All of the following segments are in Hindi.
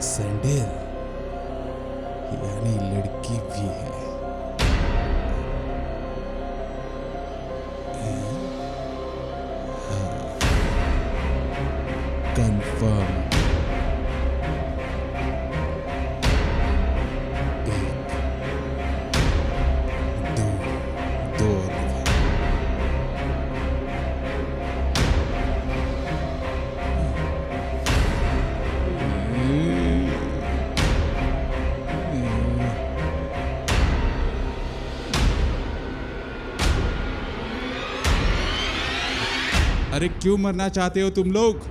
सैंडल यानी लड़की भी है। कंफर्म। एक, दो और लगा। अरे क्यों मरना चाहते हो तुम लोग?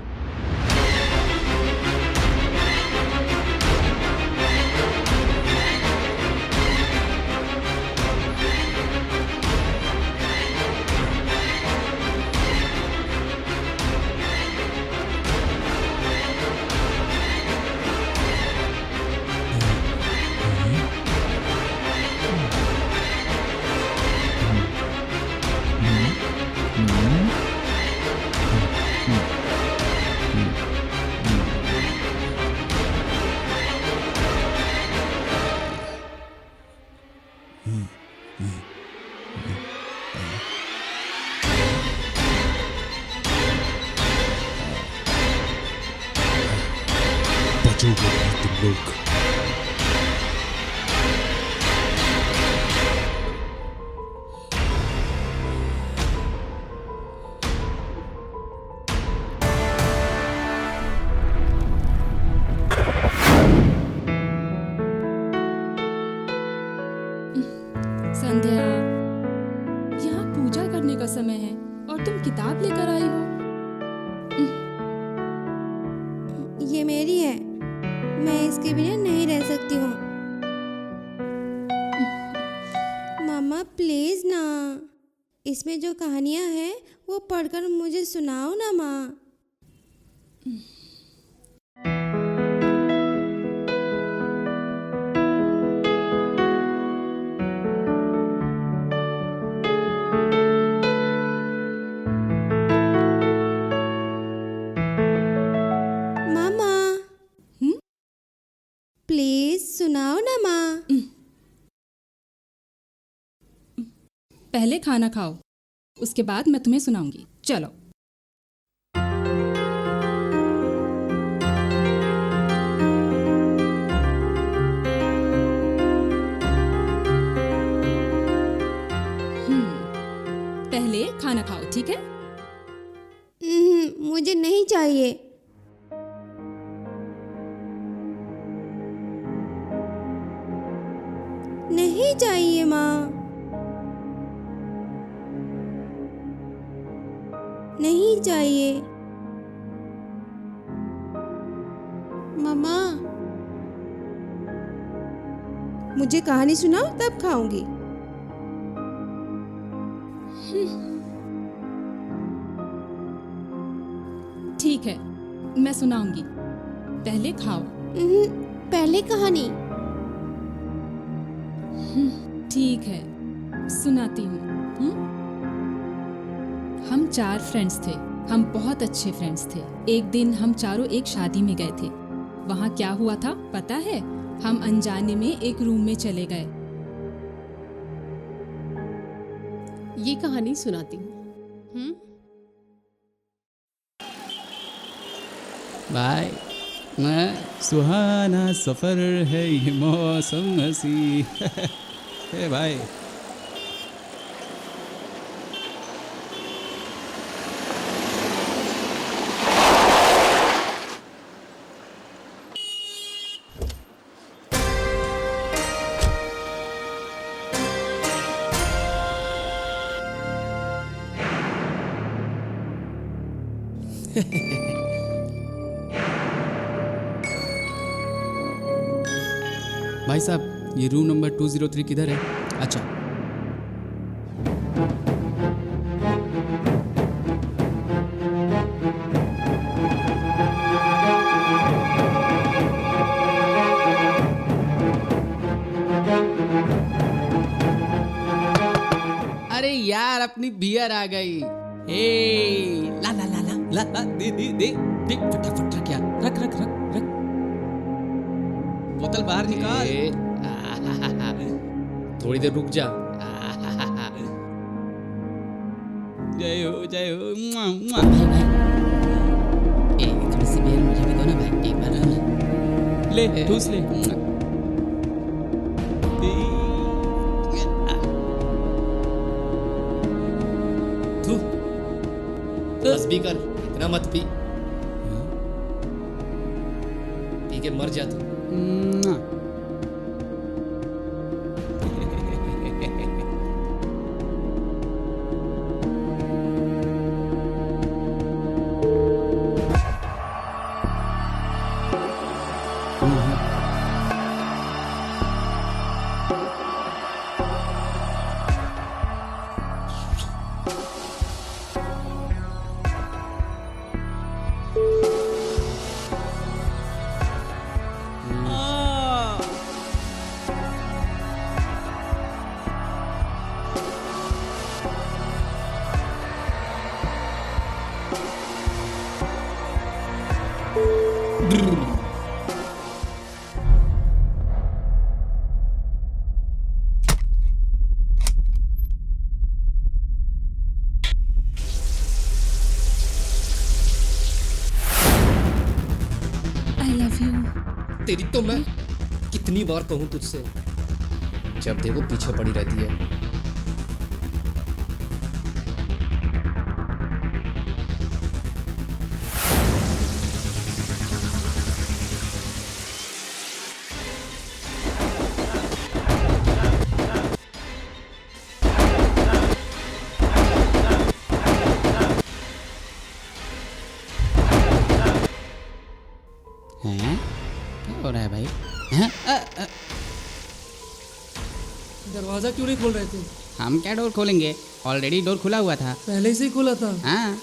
बचोगे नहीं तुम लोग। संध्या, यहाँ पूजा करने का समय है और तुम किताब लेकर आई हो। ये मेरी है, मैं इसके बिना नहीं रह सकती हूँ। मामा प्लीज ना, इसमें जो कहानियाँ हैं वो पढ़कर मुझे सुनाओ ना माँ। मामा प्लीज सुनाओ ना माँ। पहले खाना खाओ, उसके बाद मैं तुम्हें सुनाऊंगी। चलो। पहले खाना खाओ, ठीक है? मुझे नहीं चाहिए। नहीं चाहिए माँ, नहीं चाहिए। मामा मुझे कहानी सुनाओ तब खाऊंगी। ठीक है, मैं सुनाऊंगी। पहले खाओ। पहले कहानी। ठीक है, सुनाती हूँ। हम 4 फ्रेंड्स थे। हम बहुत अच्छे फ्रेंड्स थे। एक दिन हम चारों एक शादी में गए थे। वहाँ क्या हुआ था पता है? हम अनजाने में एक रूम में चले गए। ये कहानी सुनाती हूँ। बाय। मैं सुहाना सफर है ये मौसम हसी। हे भाई। भाई साहब, ये रूम नंबर 203 किधर है? अच्छा। यार अपनी बियर आ गई। ए ला ला ला ला ला ला दे दे दे दे फटाफट रख यार, रख रख रख रख बोतल बाहर निकाल। थोड़ी देर रुक जा। जय हो जय हो। भाई भाई ए थोड़ी सी बियर मुझे भी दो ना भाई, एक बार ना। ले ठूस ले। बस भी कर, इतना मत पी, पी के मर जा तू। आई लव यू। तेरी तो मैं कितनी बार कहूं तुझसे, जब देखो पीछे पड़ी रहती है। हैं? क्या हो रहा है भाई? हैं? दरवाजा क्यों नहीं खोल रहे थे? हम क्या डोर खोलेंगे? ऑलरेडी डोर खुला हुआ था। पहले से ही खुला था। हाँ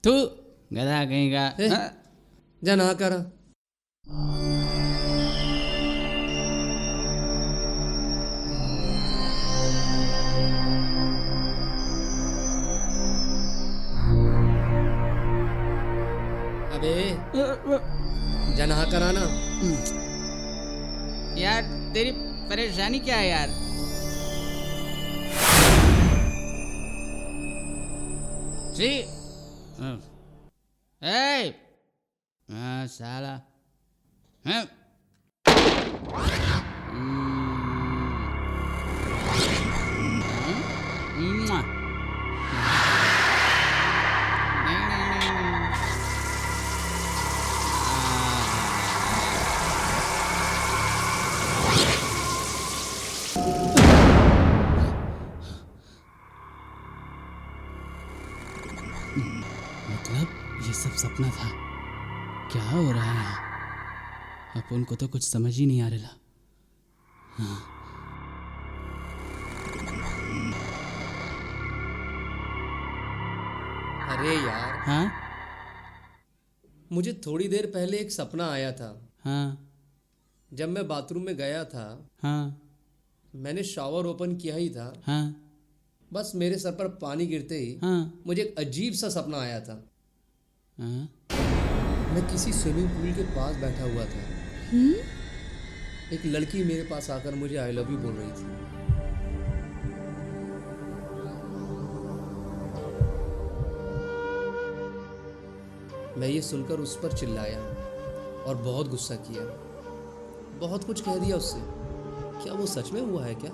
तू गधा कहीं का। ए, जा नहा कर आ। अबे जा नहा कर आना। यार तेरी परेशानी क्या है यार? जी ए साला हैं? मुआ। नहीं नहीं नहीं नहीं। मतलब ये सब सपना था? क्या हो रहा है यहाँ? अपन को तो कुछ समझ ही नहीं आ रहा। हाँ। अरे यार, हाँ मुझे थोड़ी देर पहले एक सपना आया था। हाँ जब मैं बाथरूम में गया था, हाँ मैंने शॉवर ओपन किया ही था, हाँ बस मेरे सर पर पानी गिरते ही हाँ मुझे एक अजीब सा सपना आया था। हाँ। मैं किसी स्विमिंग पूल के पास बैठा हुआ था। एक लड़की मेरे पास आकर मुझे आई लव यू बोल रही थी। मैं ये सुनकर उस पर चिल्लाया और बहुत गुस्सा किया। बहुत कुछ कह दिया उससे। क्या वो सच में हुआ है क्या?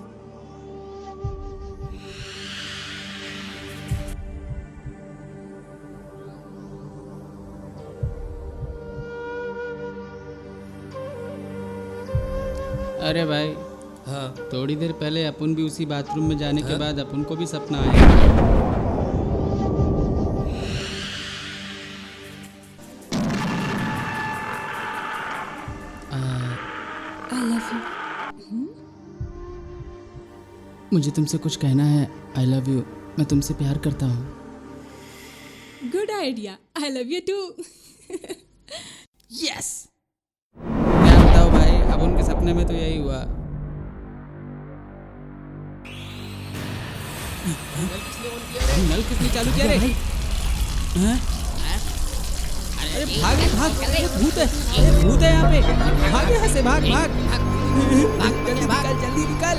अरे भाई, हाँ, थोड़ी देर पहले अपन भी उसी बाथरूम में जाने के बाद अपन को भी सपना आया। I love you. मुझे तुमसे कुछ कहना है। I love you. मैं तुमसे प्यार करता हूँ। Good idea. I love you too. Yes. क्या बताओ भाई, अब उनके सपने में तो यही हुआ। नल किसने चालू किया रे? हैं? अरे भाग भाग, अरे भूत है, अरे भूत है यहाँ पे। भाग यहाँ से, भाग भाग भाग, जल्दी निकल, जल्दी निकल।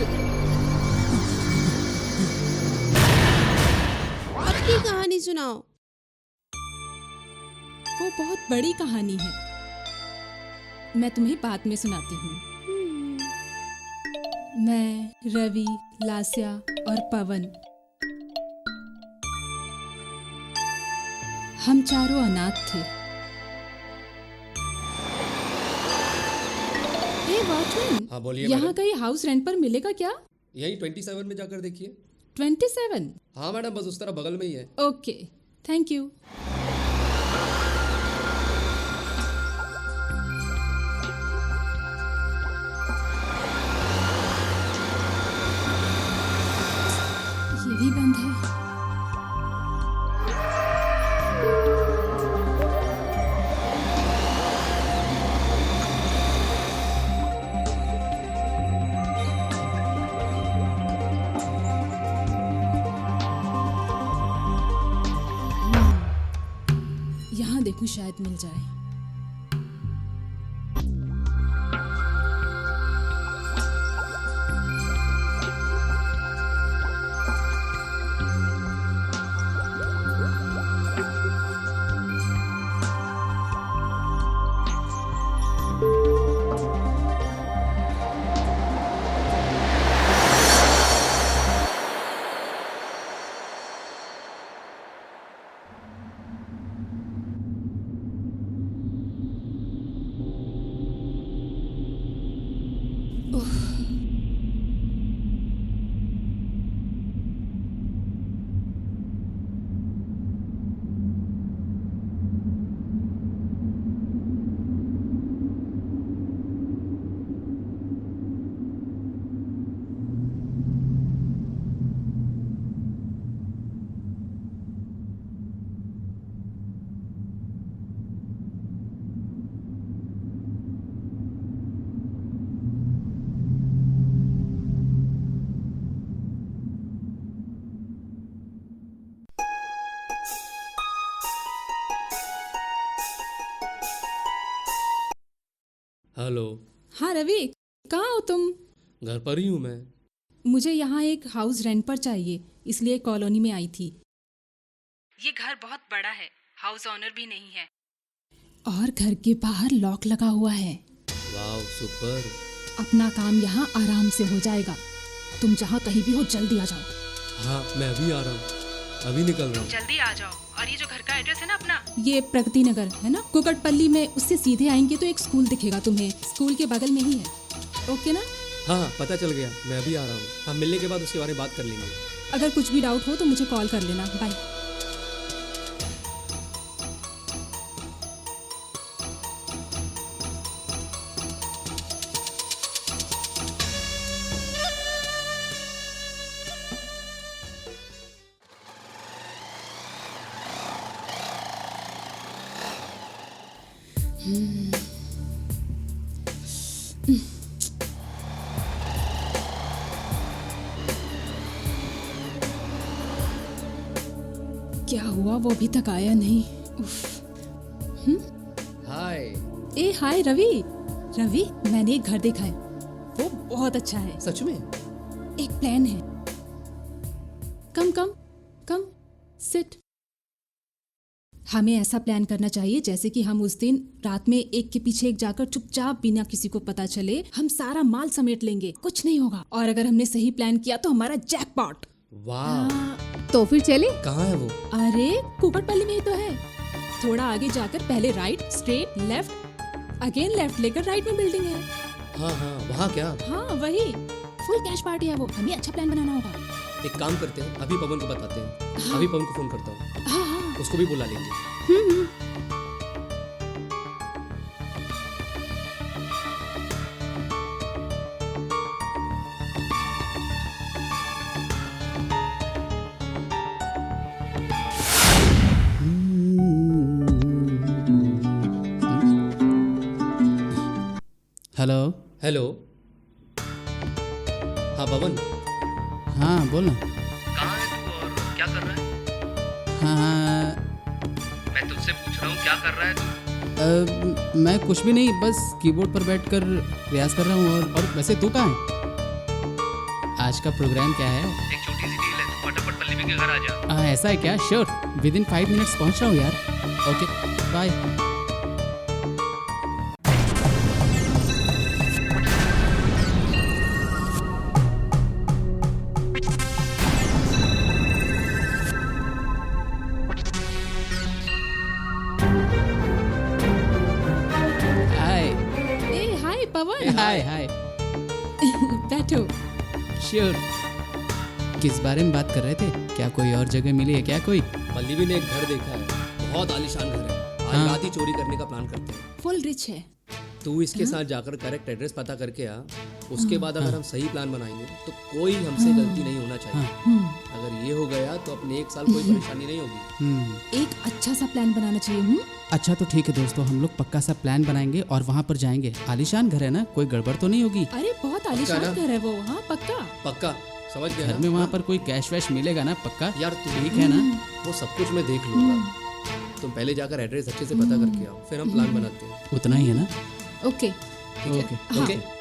अब की कहानी सुनाओ। वो बहुत बड़ी कहानी है, मैं तुम्हें बाद में सुनाती हूँ। मैं, रवि, लास्या और पवन, हम चारों अनाथ थे। हे वॉचमैन, हाँ बोलिए यहाँ मैडम। कहीं हाउस रेंट पर मिलेगा क्या? यही 27 में जाकर देखिए। 27? हाँ मैडम, बस उस तरह बगल में ही है। Okay, thank you. ये भी बंद है। यहाँ देखूं, शायद मिल जाए। हेलो। हाँ रवि, कहाँ हो तुम? घर पर ही हूँ मैं। मुझे यहाँ एक हाउस रेंट पर चाहिए, इसलिए कॉलोनी में आई थी। ये घर बहुत बड़ा है, हाउस ओनर भी नहीं है, और घर के बाहर लॉक लगा हुआ है। वाह सुपर। अपना काम यहाँ आराम से हो जाएगा। तुम जहाँ कहीं भी हो जल्दी आ जाओ। हाँ मैं अभी आ रहा हूँ, अभी निकल रहा हूँ। जल्दी आ जाओ। और ये जो घर का एड्रेस है ना अपना, ये प्रगति नगर है ना, कुकटपल्ली में, उससे सीधे आएंगे तो एक स्कूल दिखेगा तुम्हें, स्कूल के बगल में ही है। ओके ना? हाँ हाँ पता चल गया, मैं अभी आ रहा हूँ। हम मिलने के बाद उसके बारे में बात कर लेंगे। अगर कुछ भी डाउट हो तो मुझे कॉल कर लेना। बाय। क्या हुआ, वो अभी तक आया नहीं। उफ। हाय। ए हाय रवि। रवि, मैंने एक घर देखा है, वो बहुत अच्छा है। सच में? एक प्लान है। कम कम कम, सिट। हमें ऐसा प्लान करना चाहिए जैसे कि हम उस दिन रात में एक के पीछे एक जाकर चुपचाप, बिना किसी को पता चले, हम सारा माल समेट लेंगे, कुछ नहीं होगा। और अगर हमने सही प्लान किया तो हमारा जैकपॉट। वाह। तो फिर चले? कहाँ है वो? अरे कुकटपल्ली में ही तो है। थोड़ा आगे जाकर पहले right, straight, left, again left लेकर राइट में बिल्डिंग है। हाँ हाँ वहाँ क्या? हाँ वही, फुल कैश पार्टी है वो। हमें अच्छा प्लान बनाना होगा। एक काम करते हैं, अभी पवन को बताते हैं। हाँ। अभी पवन को फोन करता हूँ, हाँ हाँ। उसको भी बुला लेंगे। हेलो। हेलो। हाँ पवन, हाँ बोल ना। कहाँ है तू और क्या कर रहा है? हाँ मैं तुझसे पूछ रहा हूँ क्या कर रहा है तू? मैं कुछ भी नहीं, बस कीबोर्ड पर बैठकर प्रयास कर रहा हूँ। और वैसे तू कहाँ है? आज का प्रोग्राम क्या है? एक छोटी सी डील है, तू फटाफट पल्लवी के घर आ जा। ऐसा है क्या? श्योर, विद इन 5 मिनट्स पहुँच रहा हूँ यार। Okay bye. हाय ए हाय पवन। Hi hi. बैठो। श्योर। किस बारे में बात कर रहे थे? क्या कोई और जगह मिली है क्या कोई? पल्लवी ने एक घर देखा है, बहुत आलीशान घर है। आज हाँ। रात ही चोरी करने का प्लान करते हैं। फुल रिच है। तू इसके साथ जाकर करेक्ट एड्रेस पता करके आ। उसके बाद अगर हम सही प्लान बनाएंगे तो कोई हमसे गलती नहीं होना चाहिए। अगर ये हो गया तो अपने 1 साल कोई परेशानी नहीं होगी। एक अच्छा सा प्लान बनाना चाहिए। अच्छा तो ठीक है दोस्तों, हम लोग पक्का सा प्लान बनाएंगे और वहाँ पर जाएंगे। आलीशान घर है ना, कोई गड़बड़ तो नहीं होगी? अरे बहुत आलीशान ना? घर है वो। हाँ पक्का। पक्का समझ गया घर ना? में वहाँ पर कोई कैश वैश मिलेगा ना? पक्का यार तू ठीक है ना? वो सब कुछ मैं देख लूंगा। तुम पहले जाकर एड्रेस अच्छे से पता करके आओ, फिर हम प्लान बनाते हैं। उतना ही है ना? ओके। ठीक है? ओके। ओके।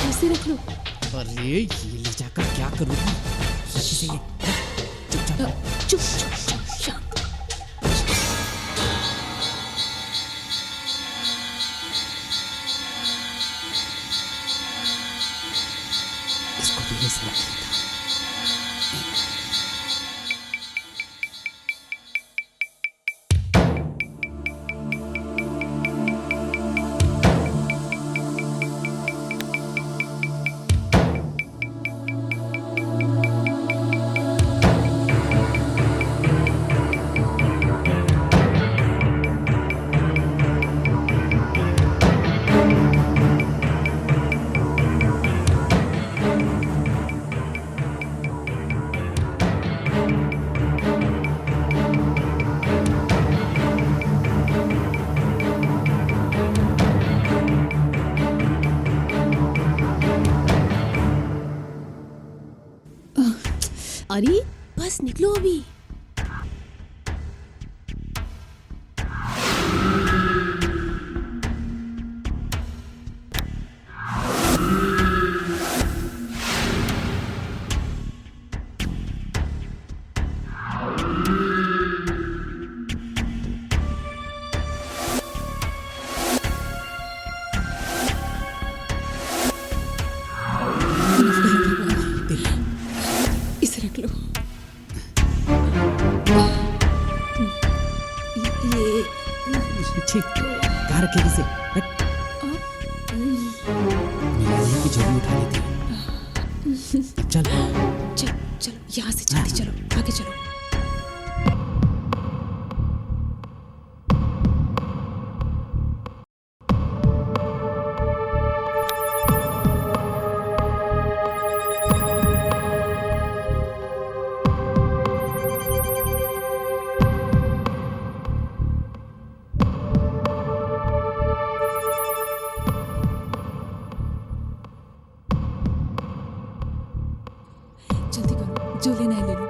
ऐसे रख लो। अरे ये ले जाकर क्या करूँगी? रस्सी से ये चुपचाप। चुप चुप चुप शांत। इसको धीरे से रख लेता हूँ। अरे बस निकलो अभी। इसे रख लो। ये ठीक, कहाँ रखेगी इसे? रख। मैंने की जरूर उठा ली थी। चल। चल चलो यहाँ से जल्दी चलो, आगे चलो। जल्दी करो, जो लेना है ले लो।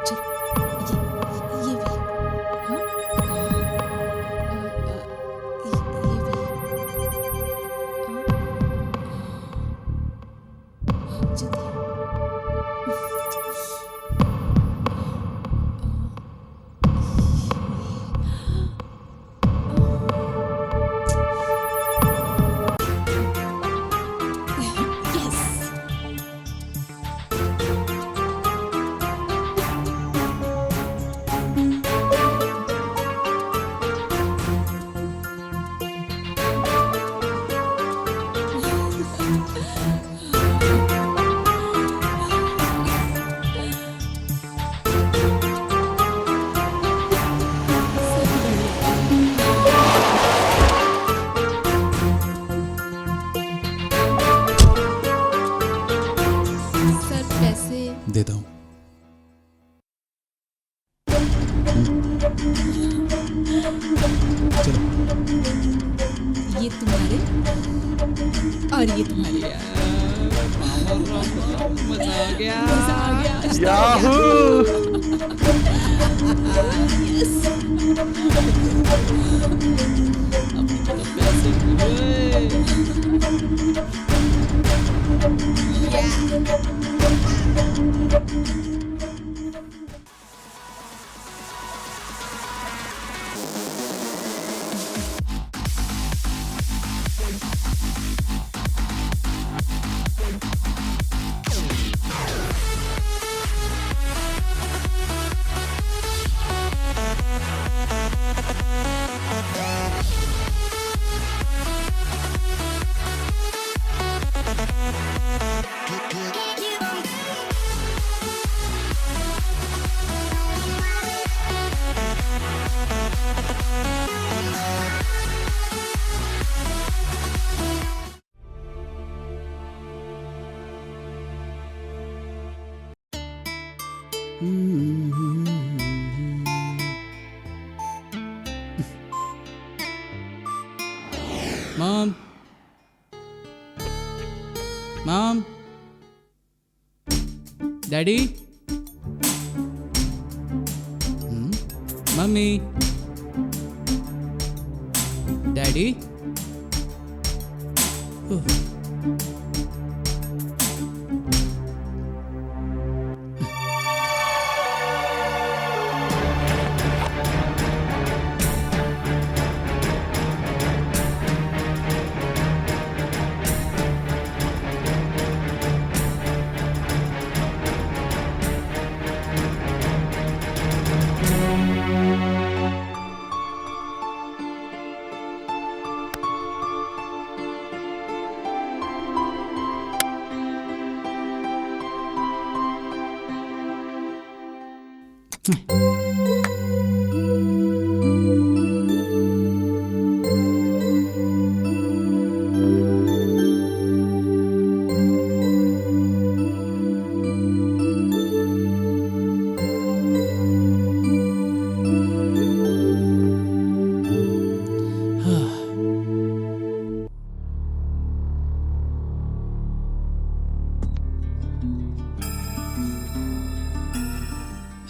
चल। ये तुम्हारे और ये तुम्हारे। मजा आ गया। मजा आ गया। याहू! पैसे हुए। Mom. Mom. Daddy. Mummy. Daddy.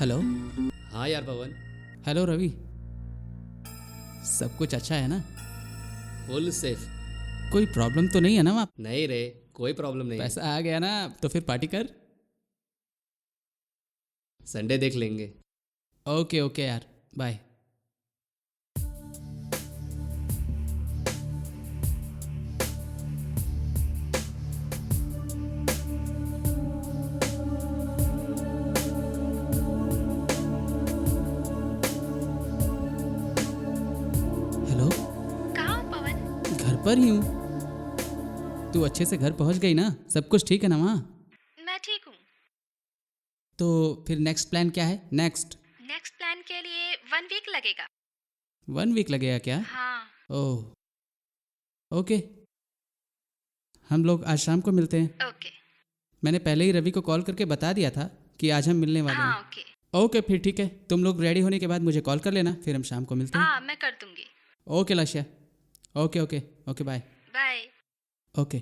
Hello. हाँ यार पवन, हेलो रवि। सब कुछ अच्छा है ना? Full safe. कोई प्रॉब्लम तो नहीं है ना वहाँ? नहीं रे, कोई प्रॉब्लम नहीं। पैसा आ गया ना, तो फिर पार्टी कर। संडे देख लेंगे। ओके ओके यार, बाय। हेलो। कहाँ हो पवन? घर पर ही हूँ। तू अच्छे से घर पहुँच गई ना? सब कुछ ठीक है ना वहाँ? मैं ठीक हूँ। तो फिर नेक्स्ट प्लान क्या है? नेक्स्ट प्लान के लिए 1 वीक लगेगा। 1 वीक लगेगा क्या? हाँ। ओह ओके, हम लोग आज शाम को मिलते हैं। ओके। मैंने पहले ही रवि को कॉल करके बता दिया था कि आज हम मिलने वाले हाँ हैं। ओके। ओके फिर ठीक है, तुम लोग रेडी होने के बाद मुझे कॉल कर लेना, फिर हम शाम को मिलते हैं। हाँ मैं कर दूंगी। Okay Lashiya. Okay okay okay bye. Bye. Okay. ए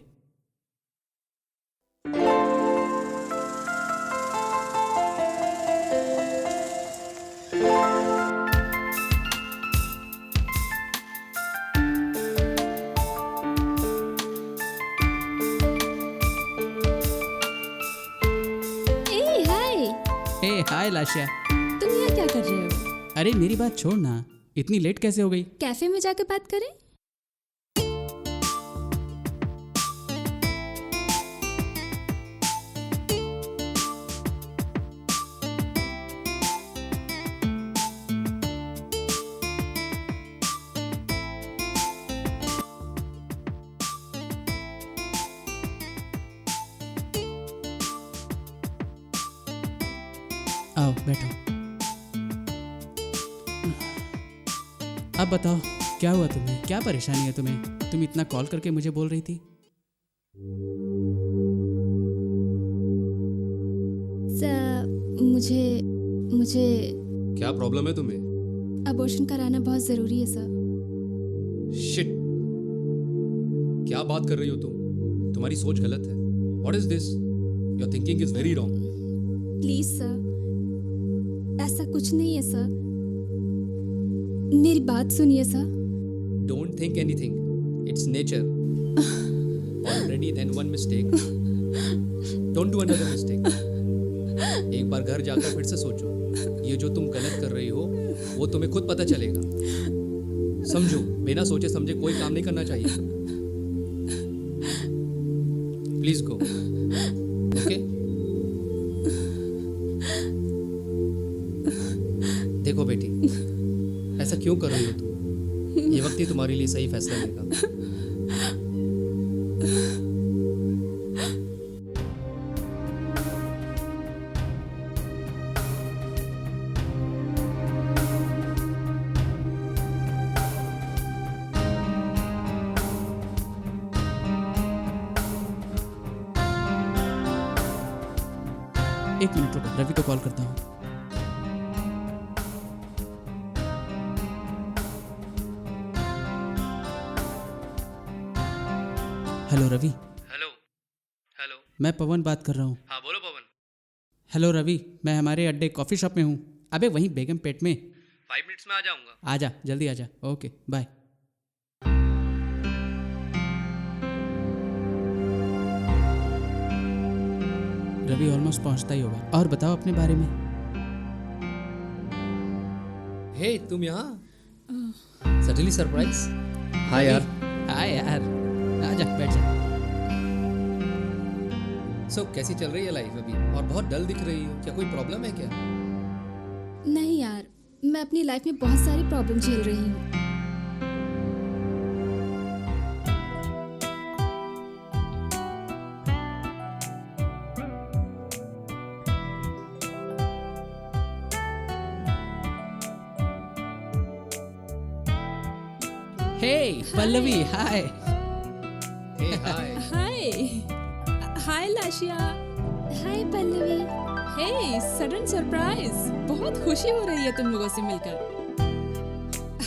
हाय, हे हाय लाशिया। तुम यहाँ क्या कर रहे हो? अरे मेरी बात छोड़ ना, इतनी लेट कैसे हो गई? कैफे में जाकर बात करें? आओ बैठो। अब बताओ क्या हुआ तुम्हें? क्या परेशानी है तुम्हें? तुम इतना कॉल करके मुझे बोल रही थी। मुझे मुझे क्या प्रॉब्लम है तुम्हें? अबॉर्शन कराना बहुत ज़रूरी है सर। शिट, क्या बात कर रही हो तुम? तुम्हारी सोच गलत है। What is this? Your thinking is very wrong. Please sir, ऐसा कुछ नहीं है सर, मेरी बात सुनिए sir. Don't think anything, it's nature. Already then one mistake, don't do another mistake. एक बार घर जाकर फिर से सोचो, ये जो तुम गलत कर रही हो वो तुम्हें खुद पता चलेगा। समझो, बिना सोचे समझे कोई काम नहीं करना चाहिए। Please go. ओके? देखो बेटी, ऐसा क्यों कर रही हो तुम? ये वक्त ही तुम्हारे लिए सही फैसला लेगा। एक मिनट रुको, रवि को कॉल करता हूँ। हेलो रवि। हेलो। हेलो। मैं पवन बात कर रहा हूँ। हाँ बोलो पवन। हेलो रवि, मैं हमारे अड्डे कॉफ़ी शॉप में हूँ। अबे वहीं बेगम पेट में। 5 मिनट्स में आ जाऊंगा। आजा, जल्दी आजा। Okay bye. रवि ऑलमोस्ट पहुंचता ही होगा। और बताओ अपने बारे में। हे तुम यहाँ? Suddenly surprise. हाँ यार। हाय यार, आजा बैठ जा। सो कैसी चल रही है लाइफ अभी? और बहुत डल दिख रही हो, क्या कोई प्रॉब्लम है क्या? नहीं यार, मैं अपनी लाइफ में बहुत सारी प्रॉब्लम झेल रही हूँ। हे पल्लवी, हाय। हे हाय। हाय हाय लाशिया। हाय पल्लवी। हे सडन सरप्राइज, बहुत खुशी हो रही है तुम लोगों से मिलकर।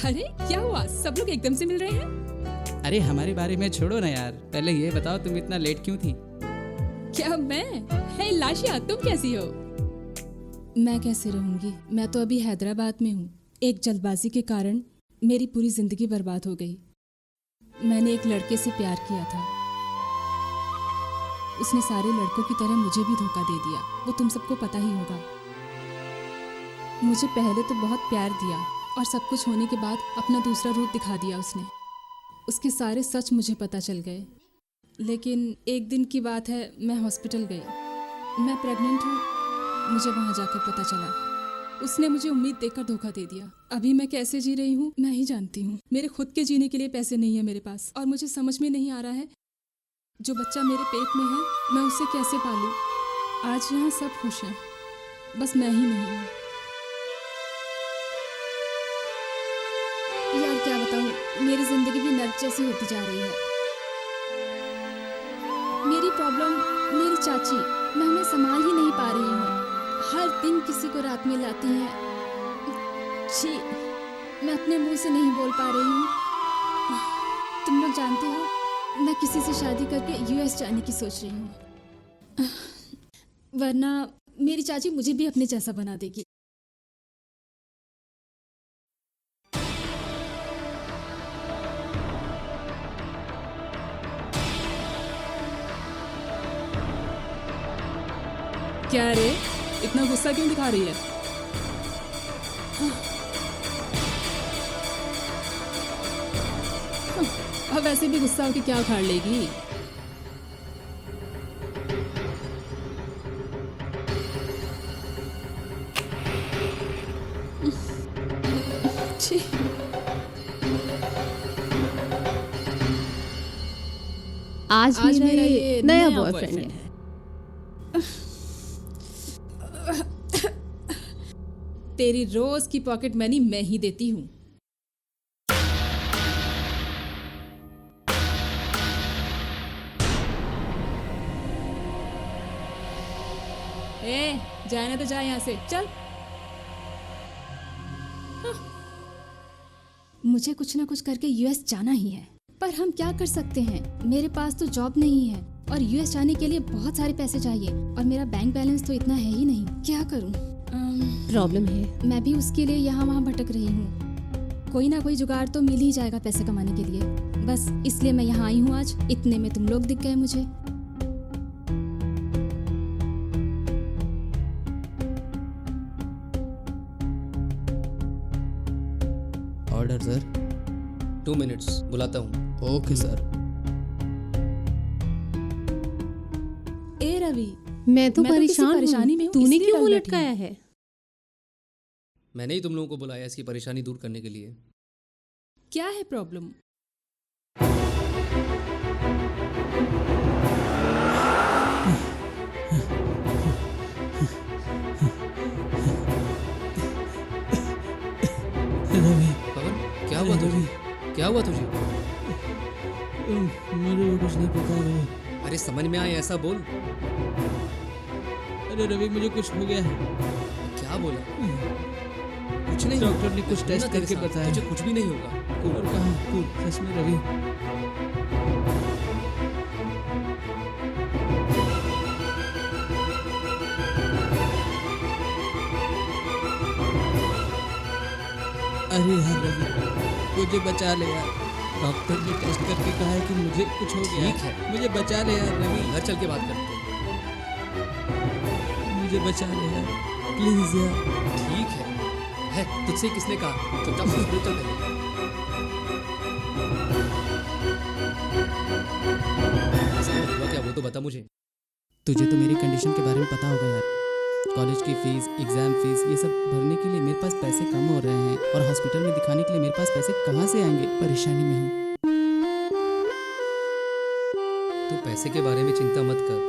अरे क्या हुआ, सब लोग एकदम से मिल रहे हैं? अरे हमारे बारे में छोड़ो ना यार, पहले ये बताओ तुम इतना लेट क्यों थी? क्या मैं? हे लाशिया, तुम कैसी हो? मैं कैसे रहूंगी, मैं तो अभी हैदराबाद में हूँ। एक जल्दबाजी के कारण मेरी पूरी जिंदगी बर्बाद हो गई। मैंने एक लड़के से प्यार किया था, उसने सारे लड़कों की तरह मुझे भी धोखा दे दिया। वो तुम सबको पता ही होगा। मुझे पहले तो बहुत प्यार दिया और सब कुछ होने के बाद अपना दूसरा रूप दिखा दिया उसने। उसके सारे सच मुझे पता चल गए। लेकिन एक दिन की बात है, मैं हॉस्पिटल गई। मैं प्रेग्नेंट हूँ, मुझे वहाँ जाकर पता चला। उसने मुझे उम्मीद देकर धोखा दे दिया। अभी मैं कैसे जी रही हूँ मैं ही जानती हूँ। मेरे खुद के जीने के लिए पैसे नहीं है मेरे पास, और मुझे समझ में नहीं आ रहा है जो बच्चा मेरे पेट में है मैं उसे कैसे पालूं। आज यहाँ सब खुश हैं, बस मैं ही नहीं हूँ। यार क्या बताऊँ, मेरी जिंदगी भी नर्क जैसी होती जा रही है। मेरी प्रॉब्लम मेरी चाची, मैं उन्हें संभाल ही नहीं पा रही हूँ। हर दिन किसी को रात में लाती हैं। छी, मैं अपने मुंह से नहीं बोल पा रही हूँ। तुम लोग जानते हो, मैं किसी से शादी करके यूएस जाने की सोच रही हूँ, वरना मेरी चाची मुझे भी अपने जैसा बना देगी। क्या रे, इतना गुस्सा क्यों दिखा रही है? अब वैसे भी गुस्सा होकर क्या उखाड़ लेगी? छी। आज मेरा ये नया बॉयफ्रेंड है। तेरी रोज की पॉकेट मनी मैं ही देती हूँ। ए, जाना तो जा यहाँ से, चल। मुझे कुछ ना कुछ करके यूएस जाना ही है, पर हम क्या कर सकते हैं? मेरे पास तो जॉब नहीं है और यूएस जाने के लिए बहुत सारे पैसे चाहिए और मेरा बैंक बैलेंस तो इतना है ही नहीं। क्या करूं? प्रॉब्लम है। मैं भी उसके लिए यहाँ वहाँ भटक रही हूँ। कोई ना कोई जुगाड़ तो मिल ही जाएगा पैसे कमाने के लिए। बस इसलिए मैं यहाँ आई हूँ आज। इतने में तुम लोग दिख गए मुझे। Order sir. 2 मिनट्स, बुलाता हूँ। Okay sir. ए रवि, मैं तो मैं तो किसी परेशान परेशानी हूँ। में हूँ, तूने इसलिए क्यों डल मुंह बैठी लटकाया हूँ। है? मैंने ही तुम लोगों को बुलाया इसकी परेशानी दूर करने के लिए। क्या है प्रॉब्लम? रवि, पवन, क्या हुआ तुझे? क्या हुआ तुझे? मुझे वो कुछ नहीं पता रवि। अरे समझ में आए ऐसा बोल। अरे रवि, मुझे कुछ हो गया है। क्या बोला? कुछ नहीं। डॉक्टर ने कुछ मैं टेस्ट ना तेरे करके साथ, बताया। तुझे कुछ भी नहीं होगा। और कहाँ सच में रवि? अरे यार रवि, मुझे बचा ले यार। डॉक्टर ने टेस्ट करके कहा है कि मुझे कुछ हो गया। ठीक है। मुझे बचा ले यार रवि। घर चल के बात करते हैं। मुझे बचा ले यार, प्लीज यार। ठीक है, तुझसे किसने कहा? चुपचाप हॉस्पिटल चल पहले। ऐसा हुआ क्या, वो तो बता मुझे। तुझे तो मेरी कंडीशन के बारे में पता होगा यार। कॉलेज की फीस, एग्जाम फीस, ये सब भरने के लिए मेरे पास पैसे कम हो रहे हैं और हॉस्पिटल में दिखाने के लिए मेरे पास पैसे कहाँ से आएंगे? परेशानी में हूँ। तू पैसे के बारे में चिंता मत कर।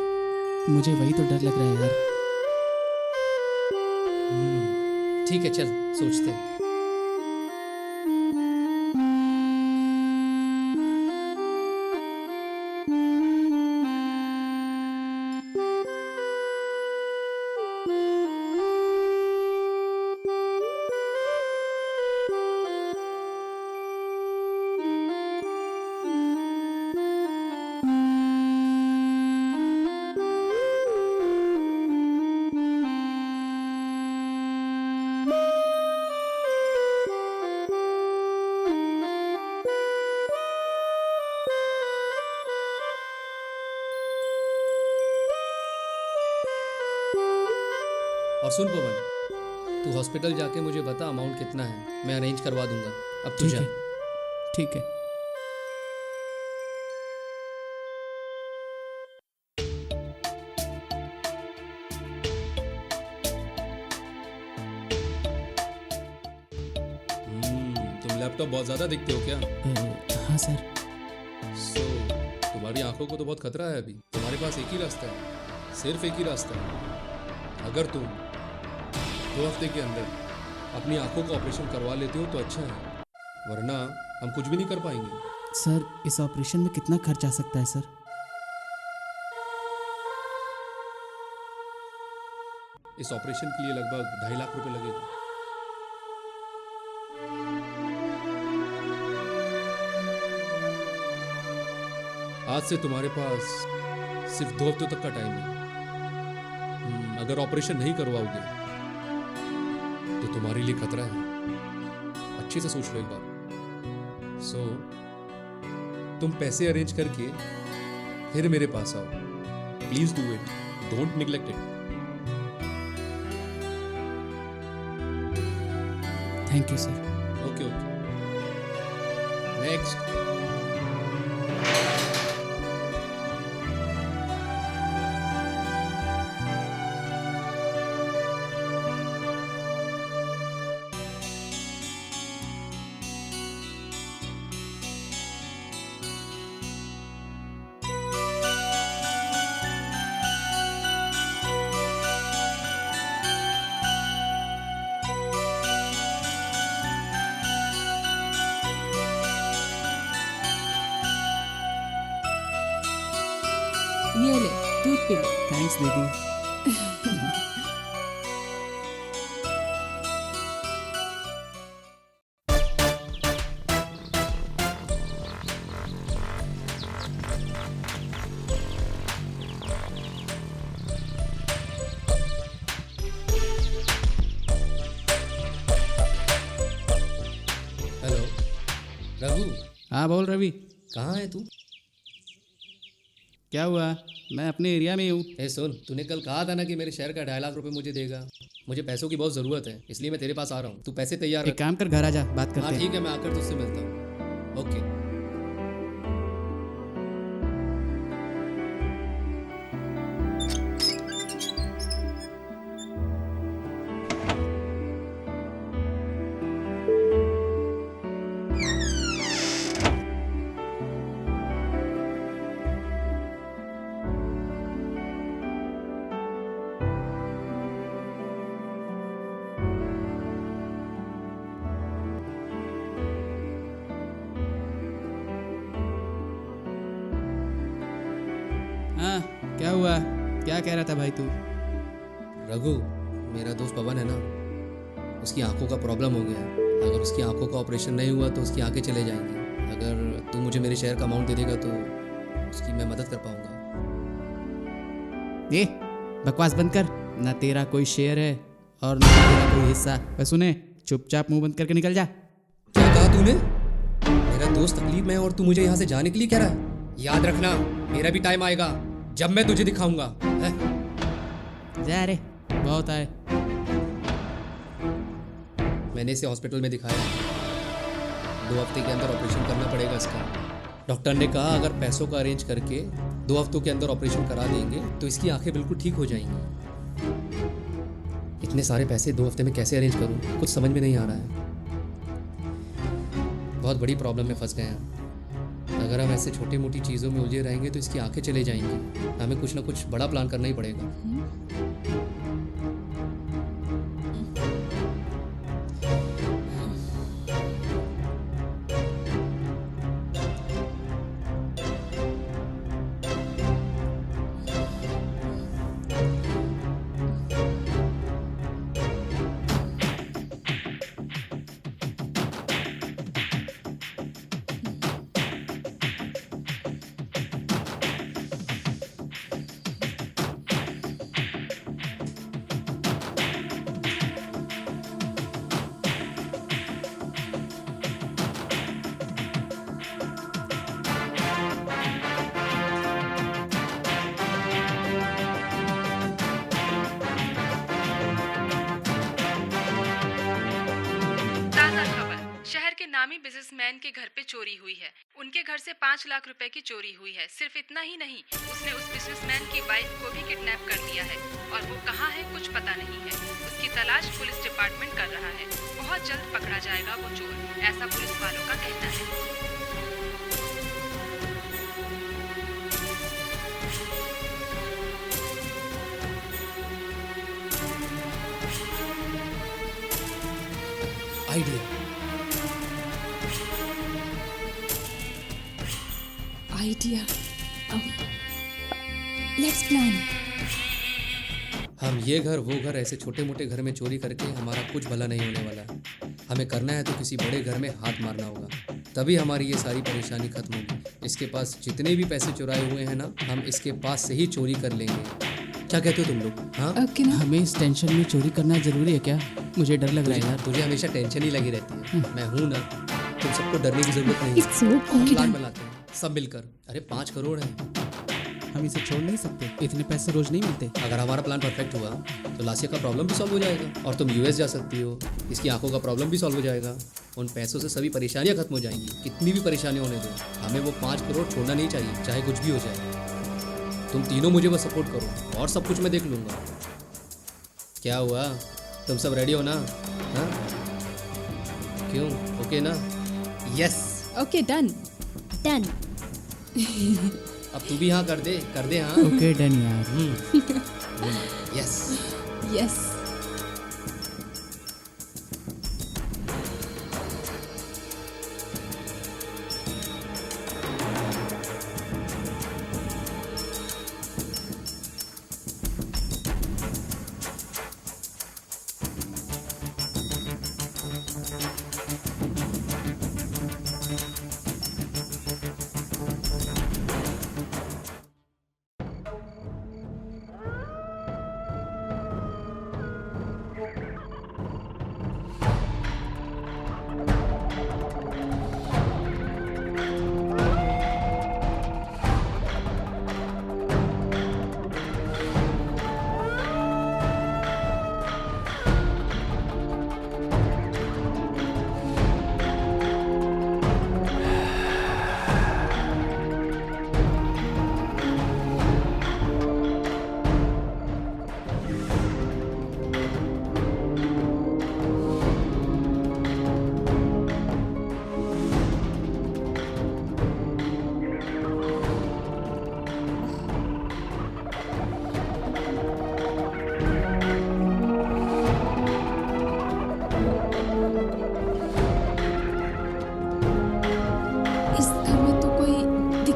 मुझे वही तो डर लग रहा है यार। ठीक है, चल सोचते हैं। और सुन पवन, तू हॉस्पिटल जाके मुझे बता अमाउंट कितना है, मैं अरेंज करवा दूंगा। अब तू ठीक जा। है, ठीक है। तुम लैपटॉप बहुत ज़्यादा देखते हो क्या? हाँ सर। तुम्हारी आंखों को तो बहुत खतरा है अभी। तुम्हारे पास एक ही रास्ता है, सिर्फ एक ही रास्ता है। अगर तुम 2 हफ्ते के अंदर अपनी आंखों का ऑपरेशन करवा लेते हो तो अच्छा है, वरना हम कुछ भी नहीं कर पाएंगे। सर, इस ऑपरेशन में कितना खर्च आ सकता है सर? इस ऑपरेशन के लिए लगभग 2.5 लाख रुपए लगेगा। आज से तुम्हारे पास सिर्फ 2 हफ्तों तक का टाइम है। अगर ऑपरेशन नहीं करवाओगे तो तुम्हारे लिए खतरा है। अच्छे से सोच लो एक बार। तुम पैसे अरेंज करके फिर मेरे पास आओ। Please do it, don't neglect it. Thank you sir. Okay. Next. ये ले, दूध पी ले। थैंक्स दीदी। रघु, हाँ बोल रवि, कहाँ है तू? क्या हुआ? मैं अपने एरिया में ही हूँ। ए सुन, तूने कल कहा था ना कि मेरे शहर का 2.5 लाख रुपए मुझे देगा। मुझे पैसों की बहुत ज़रूरत है, इसलिए मैं तेरे पास आ रहा हूँ। तू पैसे तैयार एक रख। काम कर, घर आ जा, बात करते हाँ हैं। ठीक है, मैं आकर तुझसे मिलता हूँ। ओके। हाँ, क्या हुआ? क्या कह रहा था भाई तू? रघु, मेरा दोस्त पवन है ना, उसकी आंखों का प्रॉब्लम हो गया है। अगर उसकी आंखों का ऑपरेशन नहीं हुआ तो उसकी आंखें चले जाएंगी। अगर तू मुझे मेरे शहर का अमाउंट दे देगा तो उसकी मैं मदद कर पाऊंगा। ये बकवास बंद कर। ना तेरा कोई शेयर है और ना तेरा कोई हिस्सा। बस सुने, चुपचाप मुंह बंद करके निकल जा। क्या कहा तूने? मेरा दोस्त तकलीफ में है और तू मुझे यहाँ से जाने के लिए कह रहा है? याद रखना, मेरा भी टाइम आएगा जब मैं तुझे दिखाऊंगा। हैं? जा रे, बहुत आए। मैंने इसे हॉस्पिटल में दिखाया। 2 हफ्ते के अंदर ऑपरेशन करना पड़ेगा इसका। डॉक्टर ने कहा अगर पैसों का अरेंज करके 2 हफ्तों के अंदर ऑपरेशन करा देंगे तो इसकी आंखें बिल्कुल ठीक हो जाएंगी। इतने सारे पैसे 2 हफ्ते में कैसे अरेंज करूं, कुछ समझ में नहीं आ रहा है। बहुत बड़ी प्रॉब्लम में फंस गए हैं। अगर हम ऐसे छोटी मोटी चीज़ों में उलझे रहेंगे तो इसकी आंखें चले जाएंगी। हमें कुछ ना कुछ बड़ा प्लान करना ही पड़ेगा। ताज़ा खबर, शहर के नामी बिजनेसमैन के घर पे चोरी हुई है। उनके घर से 5 लाख रुपए की चोरी हुई है। सिर्फ इतना ही नहीं, उसने उस बिजनेसमैन की वाइफ को भी किडनैप कर लिया है और वो कहाँ है कुछ पता नहीं है। उसकी तलाश पुलिस डिपार्टमेंट कर रहा है। बहुत जल्द पकड़ा जाएगा वो चोर, ऐसा पुलिस वालों का कहना है। आइडिया। आइडिया। Let's plan. हम ये घर वो घर ऐसे छोटे मोटे घर में चोरी करके हमारा कुछ भला नहीं होने वाला है। हमें करना है तो किसी बड़े घर में हाथ मारना होगा, तभी हमारी ये सारी परेशानी खत्म होगी। इसके पास जितने भी पैसे चुराए हुए हैं ना, हम इसके पास से ही चोरी कर लेंगे। क्या कहते हो तुम लोग? हाँ, ओके ना? हमें इस टेंशन में चोरी करना जरूरी है क्या? मुझे डर लग रहा है यार। तुझे हमेशा टेंशन ही लगी रहती है। मैं हूं ना, तुम सबको डरने की जरूरत नहीं इट्स सो है। प्लान बनाते हैं सब मिलकर। अरे 5 करोड़ है, हम इसे छोड़ नहीं सकते। इतने पैसे रोज नहीं मिलते। अगर हमारा प्लान परफेक्ट हुआ तो लासिया का प्रॉब्लम भी सॉल्व हो जाएगा और तुम यूएस जा सकती हो। इसकी आंखों का प्रॉब्लम भी सॉल्व हो जाएगा। उन पैसों से सभी परेशानियां खत्म हो जाएंगी। कितनी भी परेशानी होने दो, हमें वो 5 करोड़ छोड़ना नहीं चाहिए, चाहे कुछ भी हो जाए। तुम तीनों मुझे बस सपोर्ट करो और सब कुछ मैं देख लूँगा। क्या हुआ, तुम सब रेडी हो ना? हाँ, क्यों? ओके ना? यस। Okay, done. डन। अब तू भी हाँ कर दे हाँ। ओके डन यार। यस। यस।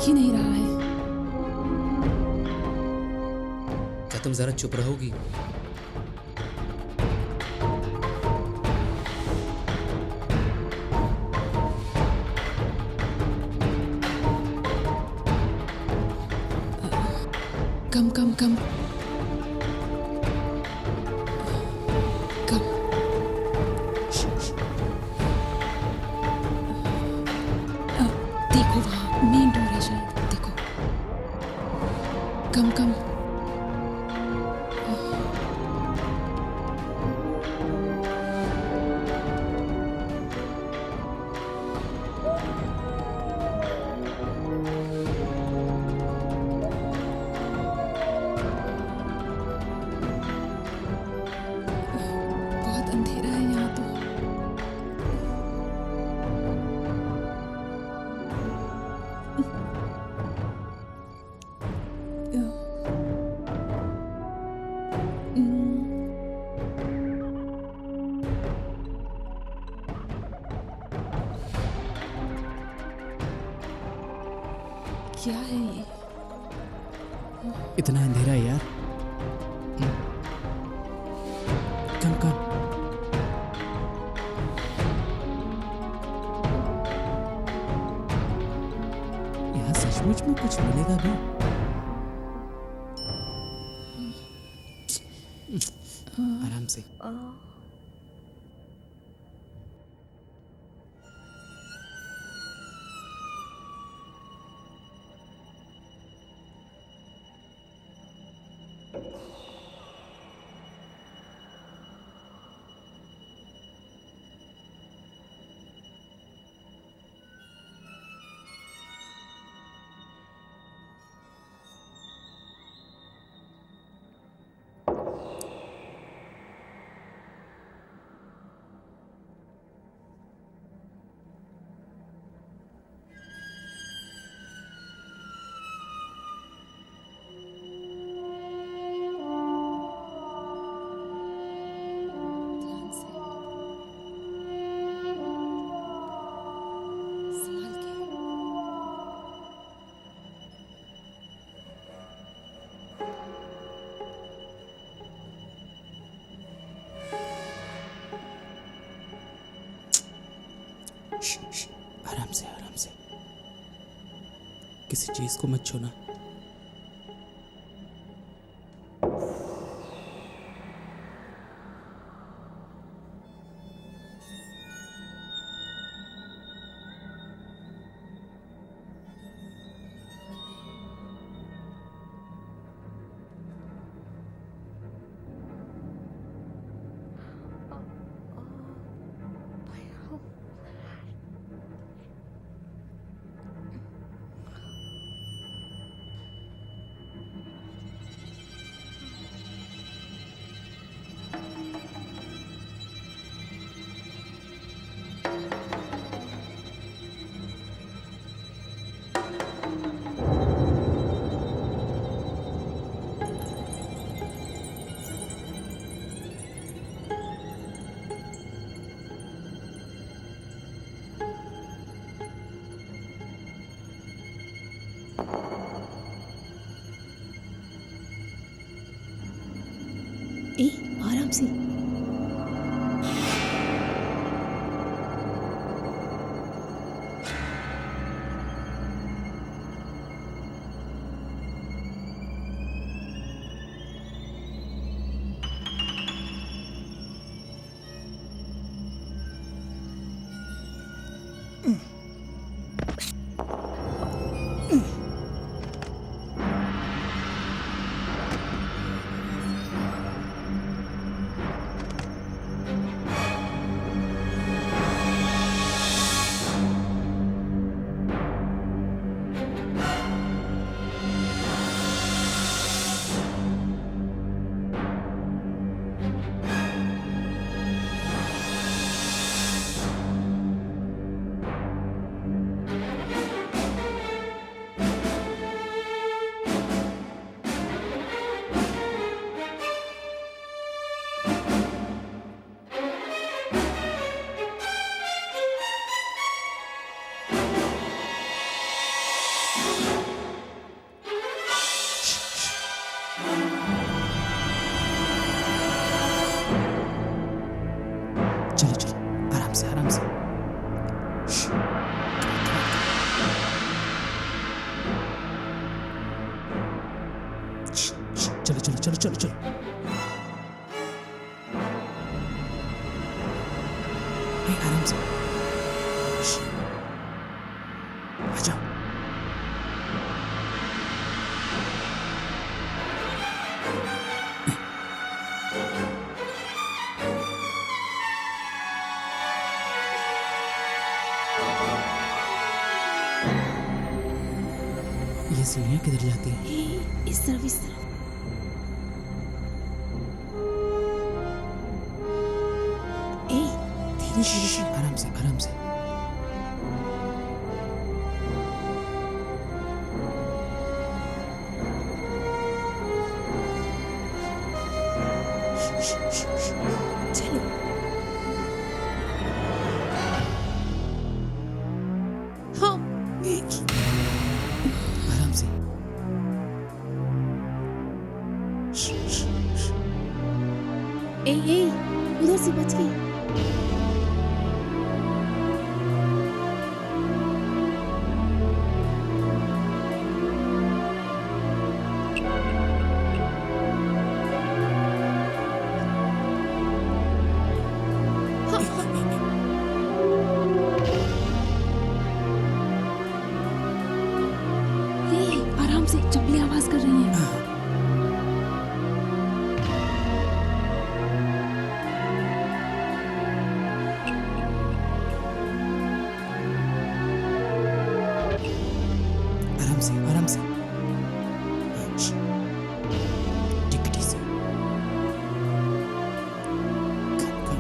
दिख ही नहीं रहा है। क्या तुम जरा चुप रहोगी? कम कम कम कम। देखो वहाँ मेन डोर है शायद, देखो। कम कम। बहुत अंधेरा है यहाँ तो। क्या है ये? इतना अंधेरा है यार। कम कम। यहाँ सचमुच में कुछ मिलेगा भी? आराम से। ध्यान से। संभाल के। आराम से आराम से। किसी चीज को मत छूना। ए, आराम से। चलो चलो चलो। ए, आराम से। श्श। आ जाओ। ये सीढ़ियाँ किधर जाती हैं? इस तरफ इस तरफ। ए, धीरे धीरे। आराम से आराम से। चलो। हाँ। आराम से। ए, उधर से बच गई। आराम से, चप्पलें आवाज कर रही हैं। आराम से आराम से। टिकटी से। कम, कम।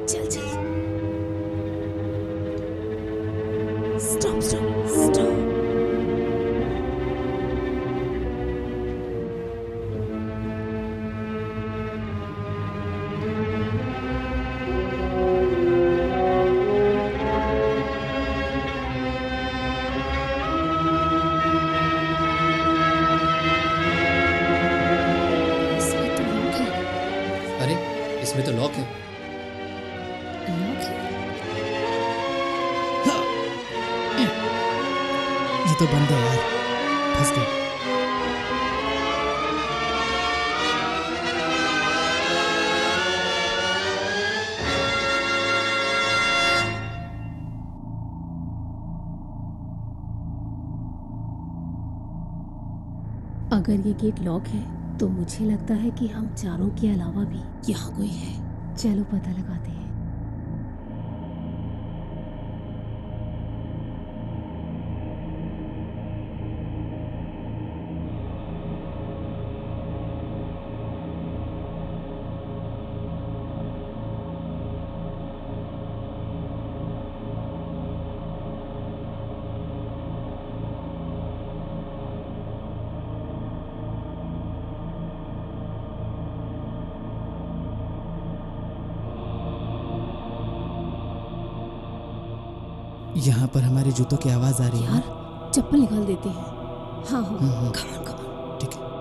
चल चल। Stop stop stop. इसमें तो लॉक है। अरे इसमें तो लॉक है। लॉक है। ये तो बंद है यार, फंस गए। अगर ये गेट लॉक है तो मुझे लगता है कि हम चारों के अलावा भी यहाँ कोई है। चलो पता लगाते हैं। यहाँ पर हमारे जूतों की आवाज आ रही है। यार चप्पल निकाल देते हैं। हाँ हाँ। हम्म। Come on come on. ठीक है।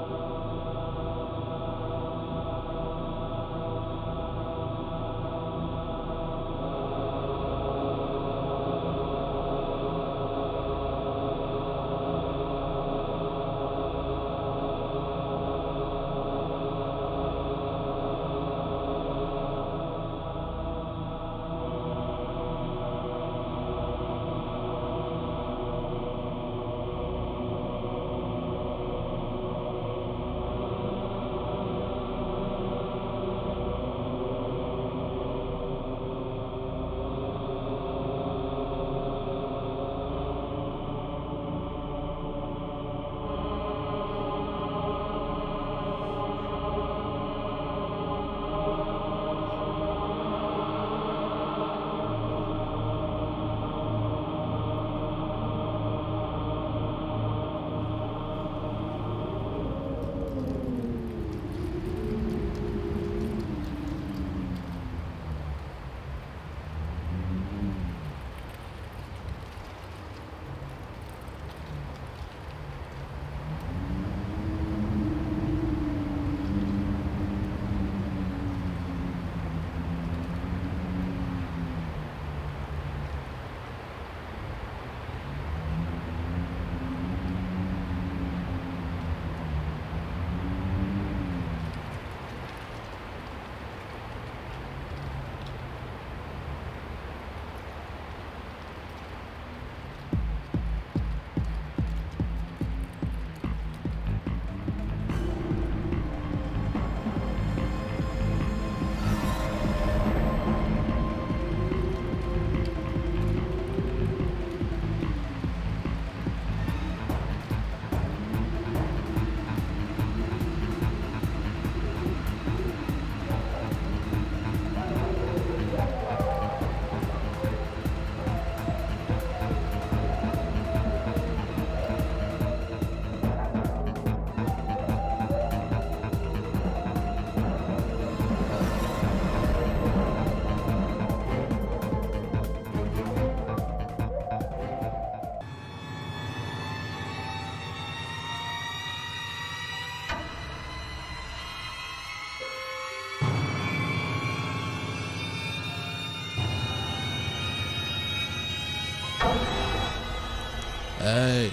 ए,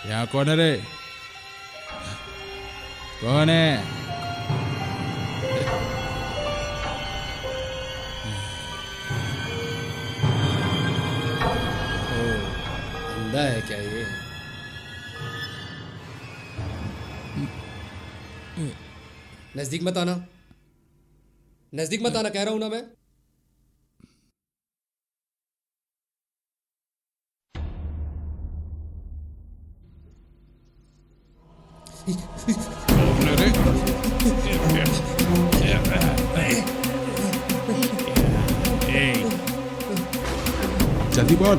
यहाँ कौन है रे? कौन है? अंधा है क्या ये? नजदीक मत आना, नजदीक मत आना कह रहा हूं ना मैं। कौन है रे? ए, जल्दी बोल।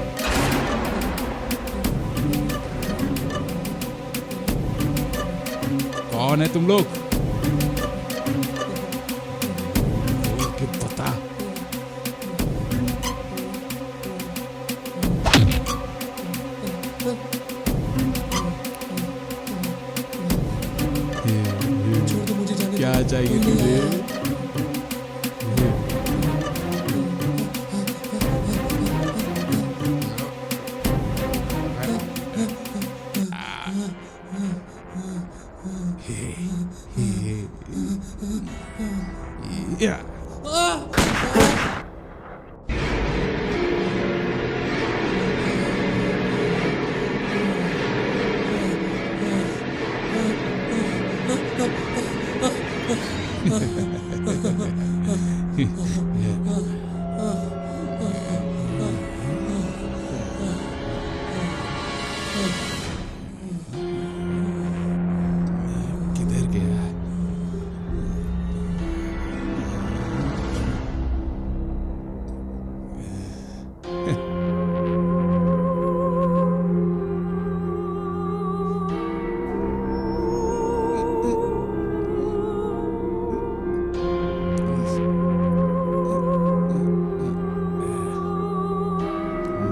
कौन है तुम लोग? बोल के बता। छोड़ दो मुझे जाने दो। क्या चाहिए तुझे? या किधर गया?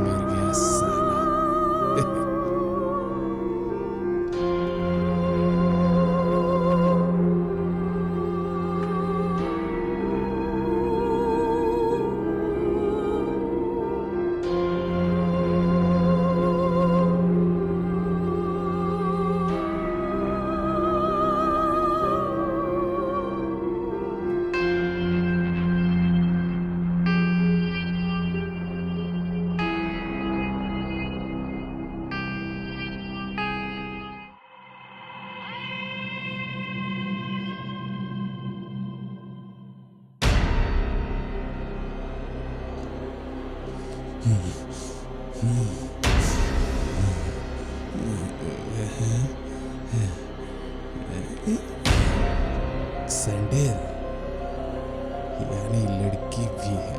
मर गया साला। सैंडल यानी लड़की भी है।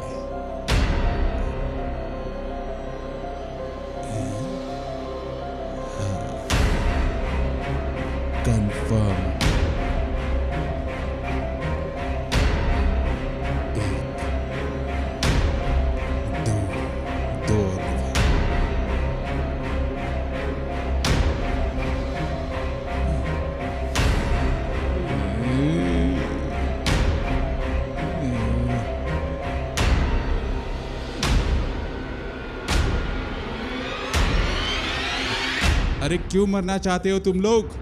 कंफर्म। एक, दो और हुआ। अरे क्यों मरना चाहते हो तुम लोग?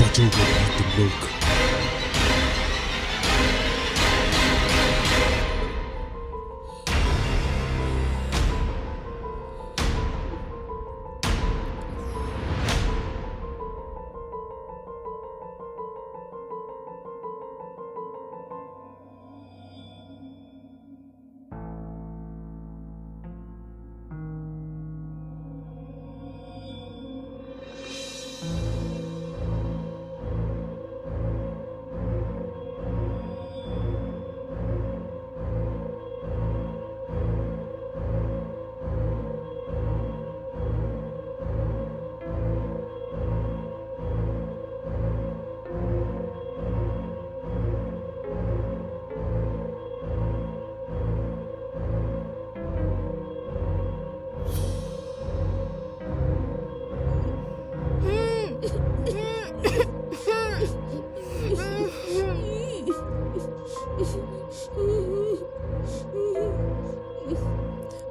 बचोगे नहीं तुम लोग।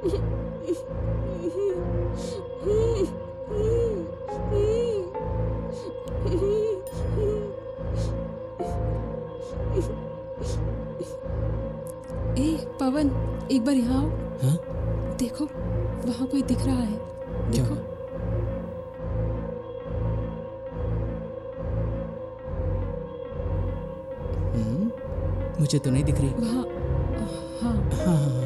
ए पवन, एक बार यहाँ आओ। हाँ? देखो वहाँ कोई दिख रहा है। क्या? देखो। मुझे तो नहीं दिख रही। वहाँ हाँ हाँ हाँ हाँ।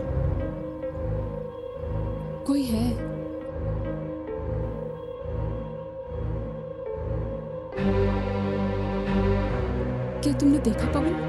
कोई है। क्या तुमने देखा पवन?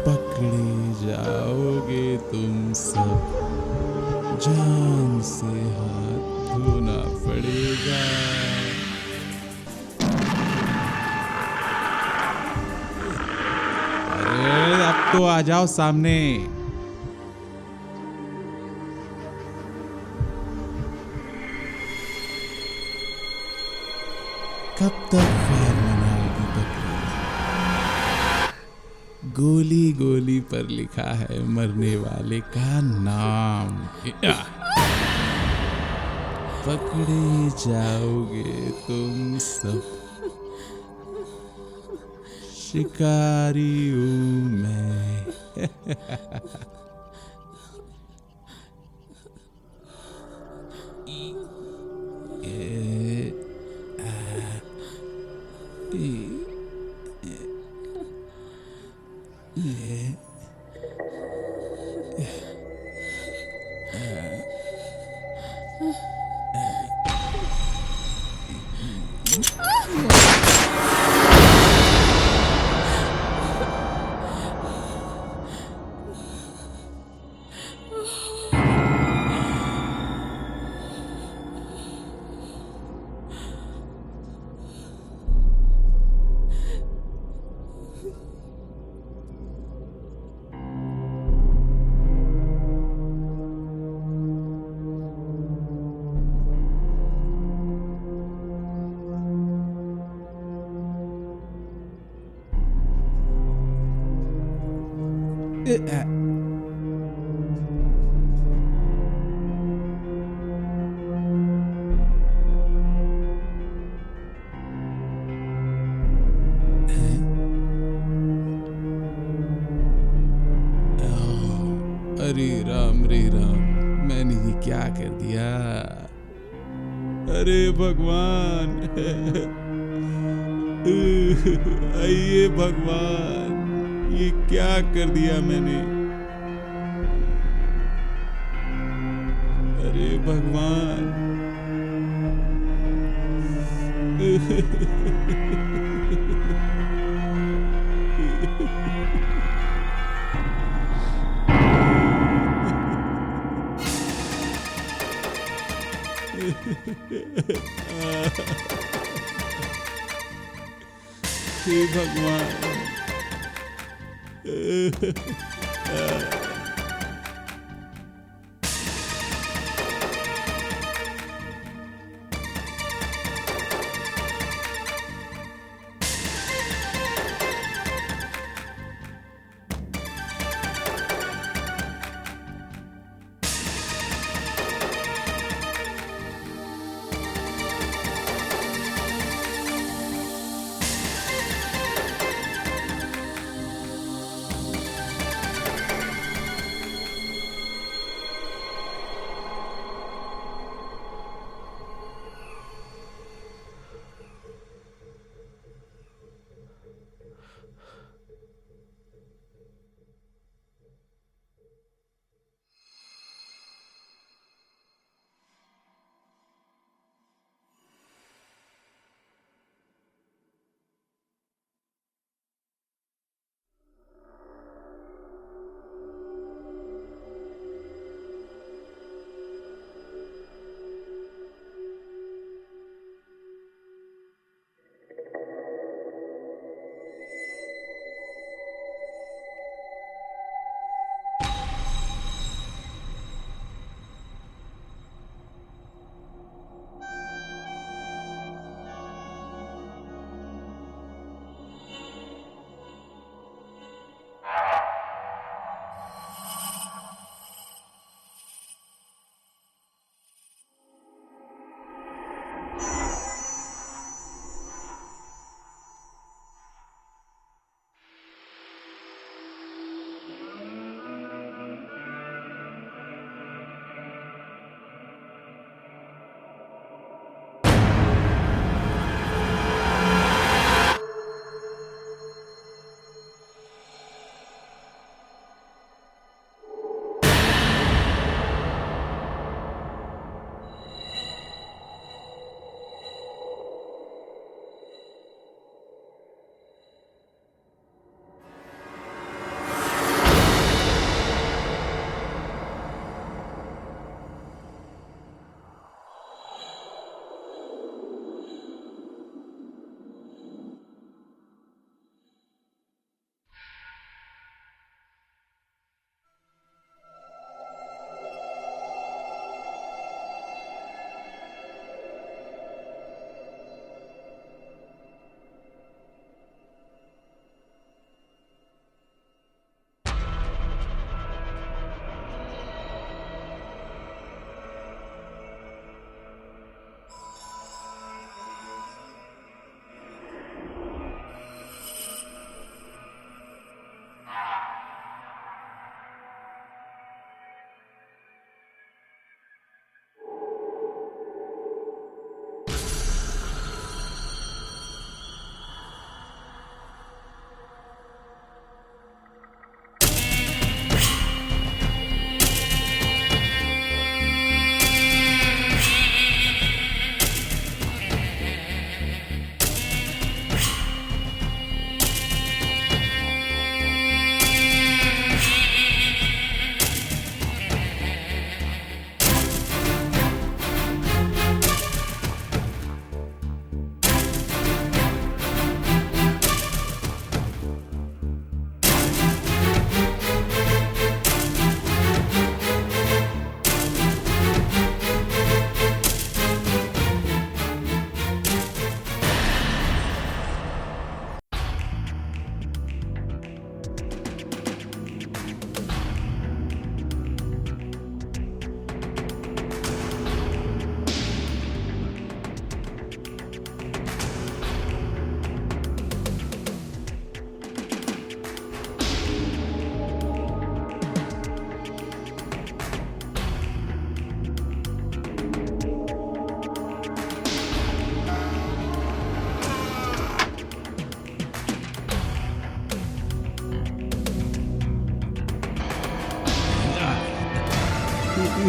पकड़े जाओगे तुम सब, जान से हाथ धोना पड़ेगा। अरे अब तो आ जाओ सामने। कब तक हार मनाएगी बकरी? गोली गोली पर लिखा है मरने वाले का नाम। पकड़े जाओगे तुम सब, शिकारी हूं मैं। रे राम, मैंने ये क्या कर दिया? अरे भगवान, आइए भगवान, ये क्या कर दिया मैंने? अरे भगवान। हे भगवान।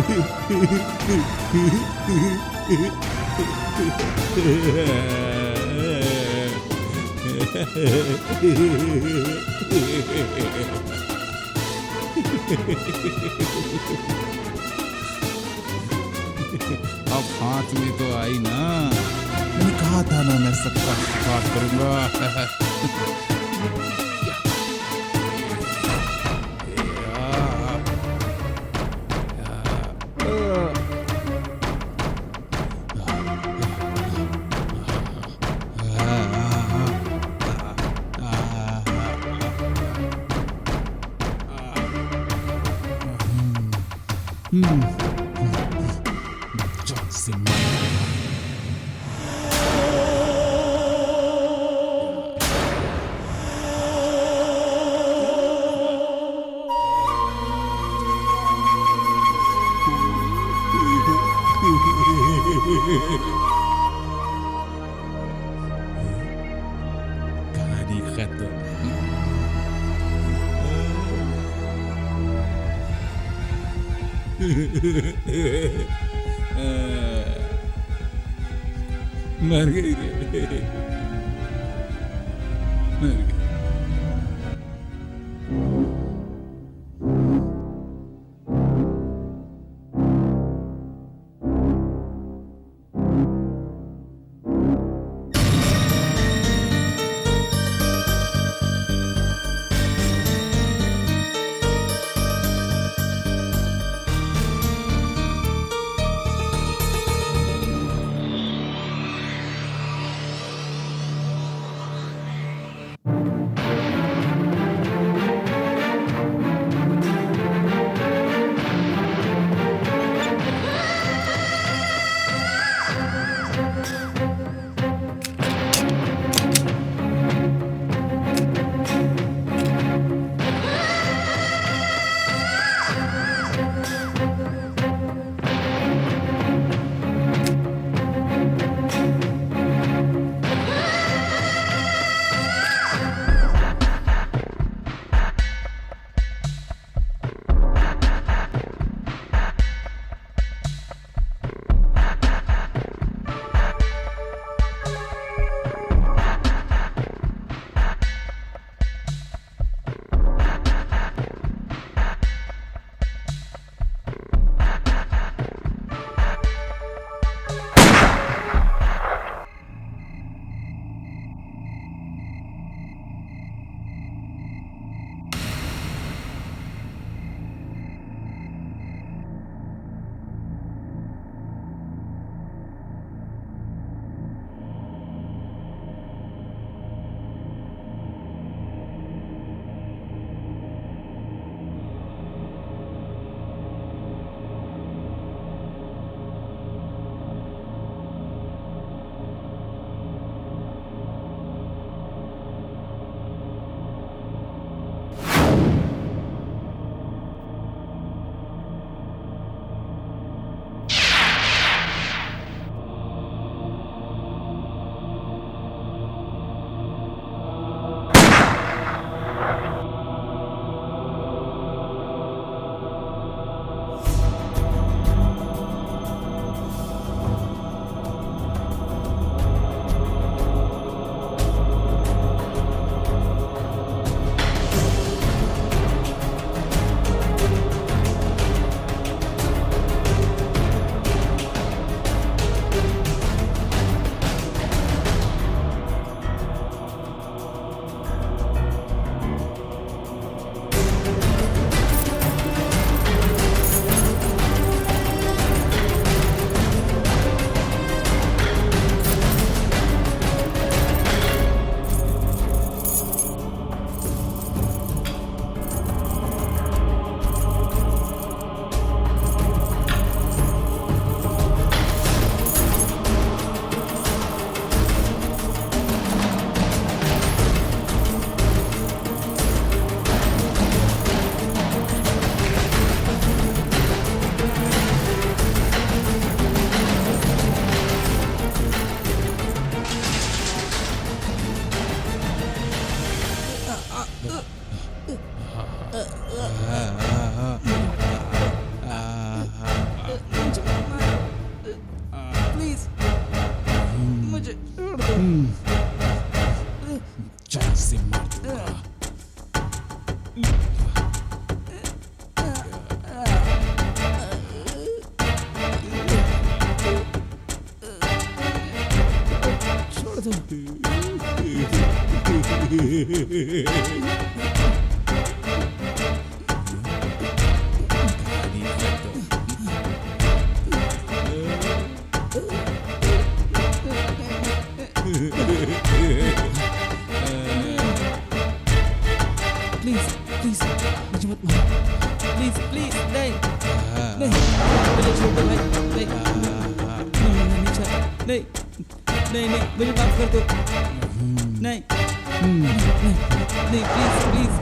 अब हाथ में तो आई ना, मैंने कहा था ना मैं सबका शिकार करूंगा। कहानी खत्म। मर गई रे, मर गई। मुझे छोड़ दो। जान से मार दूंगा। छोड़ दो। प्लीज प्लीज मुझे मत मारो। प्लीज प्लीज नहीं नहीं मुझे छोड़ दो भाई। नहीं नहीं नहीं नहीं नहीं मुझे माफ कर दो। नहीं नहीं प्लीज प्लीज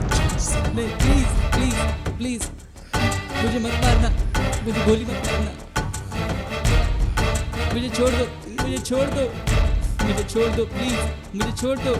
नहीं प्लीज प्लीज प्लीज मुझे मत मारना। मुझे गोली मत मारना। मुझे छोड़ दो। मुझे छोड़ दो। मुझे छोड़ दो प्लीज। मुझे छोड़ दो।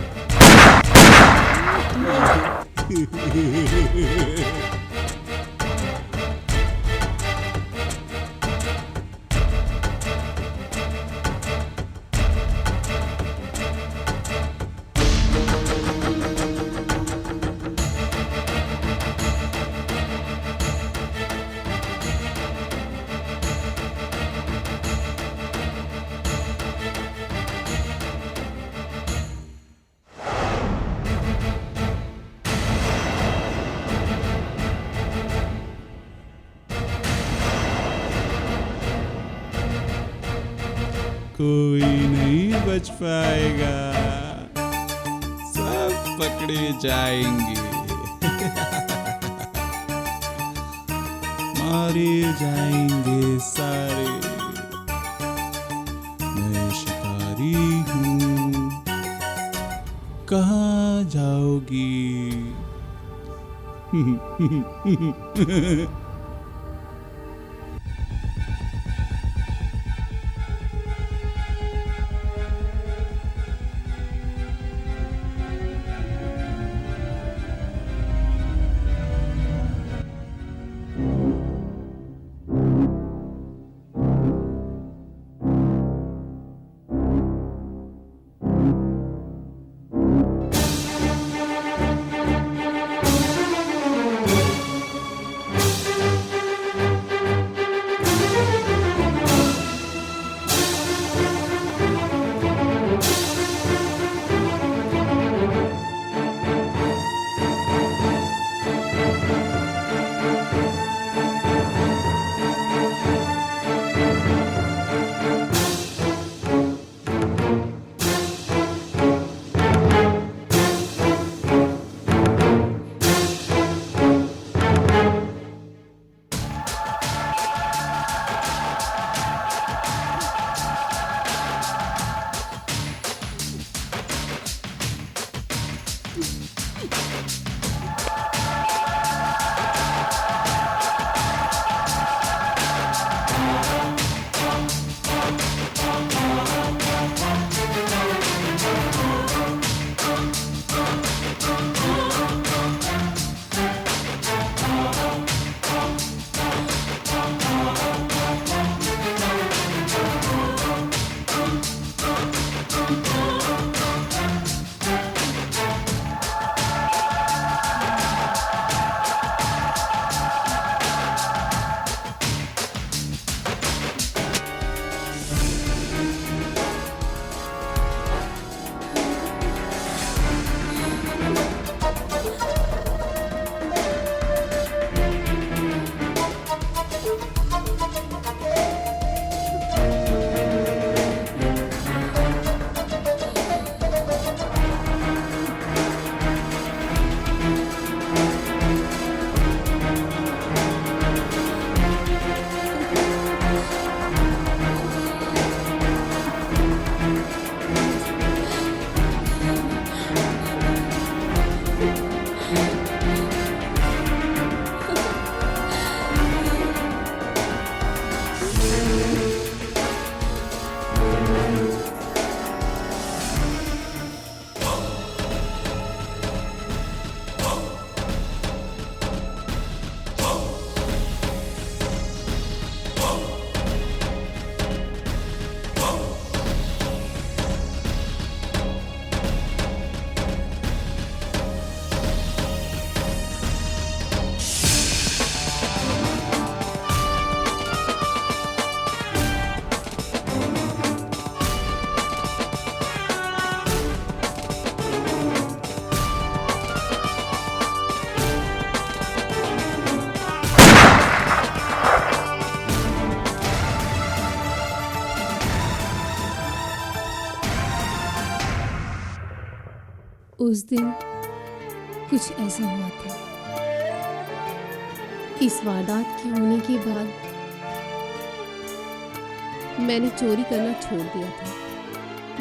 कोई नहीं बच पाएगा, सब पकड़े जाएंगे, मारे जाएंगे सारे। मैं शिकारी हूँ, कहाँ जाओगी? उस दिन कुछ ऐसा हुआ था। इस वारदात के होने के बाद मैंने चोरी करना छोड़ दिया था।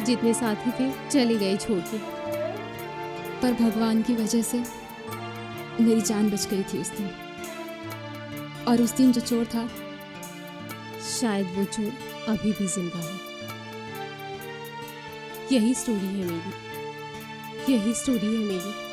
जितने साथी थे चले गए छोड़ के। पर भगवान की वजह से मेरी जान बच गई थी उस दिन। और उस दिन जो चोर था, शायद वो चोर अभी भी जिंदा है। यही स्टोरी है मेरी।